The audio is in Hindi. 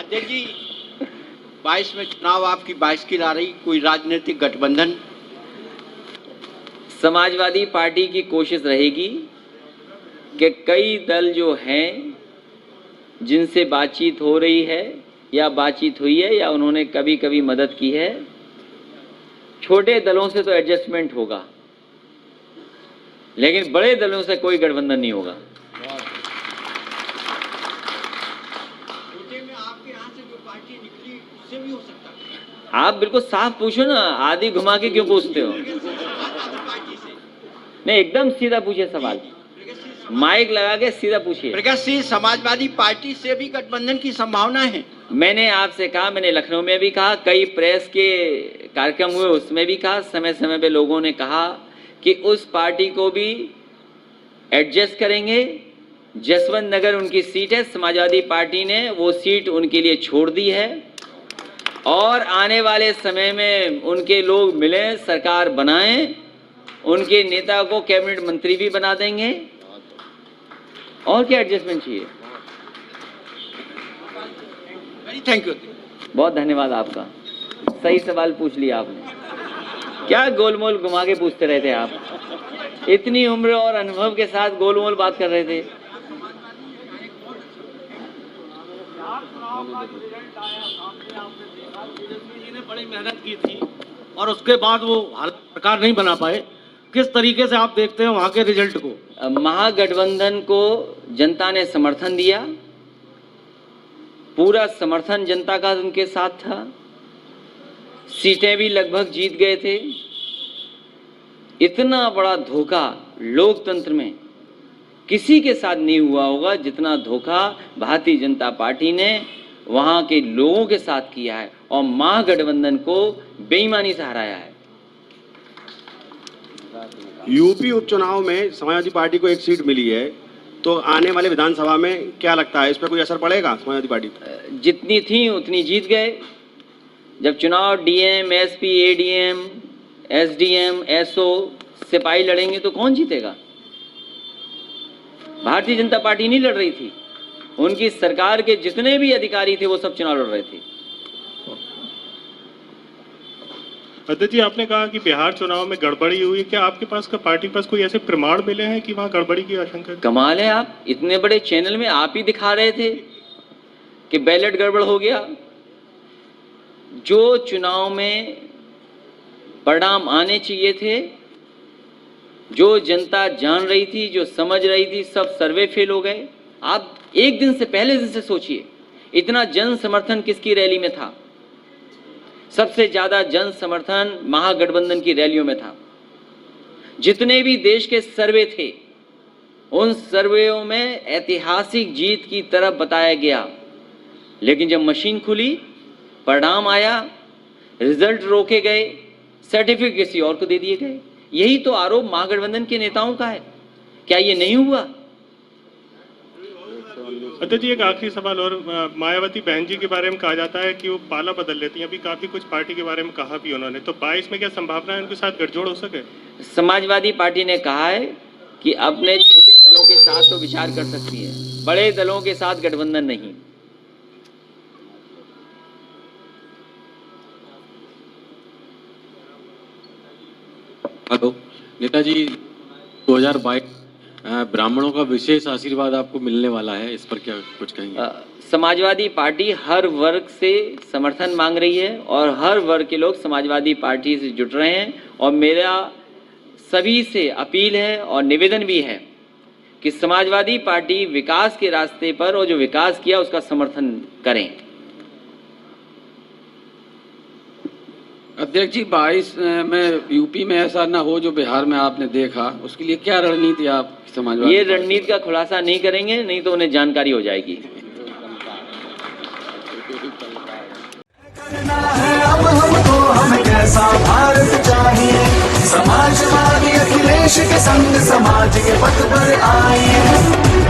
अध्यक्ष जी, 22 में चुनाव आपकी 22 की ला रही, कोई राजनीतिक गठबंधन? समाजवादी पार्टी की कोशिश रहेगी कि कई दल जो हैं जिनसे बातचीत हो रही है या बातचीत हुई है या उन्होंने कभी कभी मदद की है, छोटे दलों से तो एडजस्टमेंट होगा, लेकिन बड़े दलों से कोई गठबंधन नहीं होगा। छोटे में आपके यहाँ से जो पार्टी निकली उससे भी हो सकता है। आप बिल्कुल साफ पूछो ना, आधी घुमा के क्यों पूछते हो? पार्टी से नहीं, एकदम सीधा पूछिए सवाल, माइक लगा के सीधा पूछिए। प्रकाश सिंह, समाजवादी पार्टी से भी गठबंधन की संभावना है। मैंने आपसे कहा, मैंने लखनऊ में भी कहा, कई प्रेस के कार्यक्रम हुए उसमें भी कहा, समय समय पे लोगों ने कहा कि उस पार्टी को भी एडजस्ट करेंगे। जसवंत नगर उनकी सीट है, समाजवादी पार्टी ने वो सीट उनके लिए छोड़ दी है और आने वाले समय में उनके लोग मिलें, सरकार बनाएं, उनके नेता को कैबिनेट मंत्री भी बना देंगे। और क्या एडजस्टमेंट चाहिए? Thank you. बहुत धन्यवाद आपका, सही सवाल पूछ लिया आपने। क्या गोलमोल घुमा के पूछते रहते आप? इतनी उम्र और अनुभव के साथ गोलमोल बात कर रहे थे। जी ने बड़ी मेहनत की थी और उसके बाद वो सरकार नहीं बना पाए। किस तरीके से आप देखते हैं वहां के रिजल्ट को? महागठबंधन को जनता ने समर्थन दिया, पूरा समर्थन जनता का उनके साथ था, सीटें भी लगभग जीत गए थे। इतना बड़ा धोखा लोकतंत्र में किसी के साथ नहीं हुआ होगा जितना धोखा भारतीय जनता पार्टी ने वहां के लोगों के साथ किया है और महागठबंधन को बेईमानी से हराया है। यूपी उपचुनाव में समाजवादी पार्टी को एक सीट मिली है, तो आने वाले विधानसभा में क्या लगता है, इस पर कोई असर पड़ेगा समाजवादी पार्टी पर? जितनी थी उतनी जीत गए। जब चुनाव DM, SP, ADM, SDM, SO, सिपाही लड़ेंगे तो कौन जीतेगा? भारतीय जनता पार्टी नहीं लड़ रही थी, उनकी सरकार के जितने भी अधिकारी थे वो सब चुनाव लड़ रहे थे। अध्यक्ष जी, आपने कहा कि बिहार चुनाव में गड़बड़ी हुई, क्या आपके पास का पार्टी पास कोई ऐसे प्रमाण मिले हैं कि वहां गड़बड़ी की आशंका? कमाल है, आप इतने बड़े चैनल में आप ही दिखा रहे थे कि बैलेट गड़बड़ हो गया। जो चुनाव में परिणाम आने चाहिए थे, जो जनता जान रही थी, जो समझ रही थी, सब सर्वे फेल हो गए। आप एक दिन से पहले दिन से सोचिए, इतना जन समर्थन किसकी रैली में था? सबसे ज्यादा जन समर्थन महागठबंधन की रैलियों में था। जितने भी देश के सर्वे थे, उन सर्वेयों में ऐतिहासिक जीत की तरफ बताया गया, लेकिन जब मशीन खुली, परिणाम आया, रिजल्ट रोके गए, सर्टिफिकेट किसी और को दे दिए गए। यही तो आरोप महागठबंधन के नेताओं का है। क्या ये नहीं हुआ? अध्यक्ष जी, एक आखिरी सवाल और, मायावती बहन जी के बारे में कहा जाता है कि वो पाला बदल लेती हैं, अभी काफी कुछ पार्टी के बारे में कहा भी उन्होंने, तो 22 में क्या संभावना है उनके साथ गठजोड़ हो सके? समाजवादी पार्टी ने कहा है कि अपने छोटे दलों के साथ तो विचार कर सकती है, बड़े दलों के साथ गठबंधन नहीं। हेलो नेताजी, 2022 ब्राह्मणों का विशेष आशीर्वाद आपको मिलने वाला है, इस पर क्या कुछ कहेंगे? समाजवादी पार्टी हर वर्ग से समर्थन मांग रही है और हर वर्ग के लोग समाजवादी पार्टी से जुट रहे हैं और मेरा सभी से अपील है और निवेदन भी है कि समाजवादी पार्टी विकास के रास्ते पर और जो विकास किया उसका समर्थन करें। अध्यक्ष जी, 22 में यूपी में ऐसा ना हो जो बिहार में आपने देखा, उसके लिए क्या रणनीति आप समाजवादी? ये रणनीति का खुलासा नहीं करेंगे, नहीं तो उन्हें जानकारी हो जाएगी। करना है अब हमको, हमें कैसा भारत चाहिए, समाजवादी अखिलेश के संग समाज के पथ पर आए।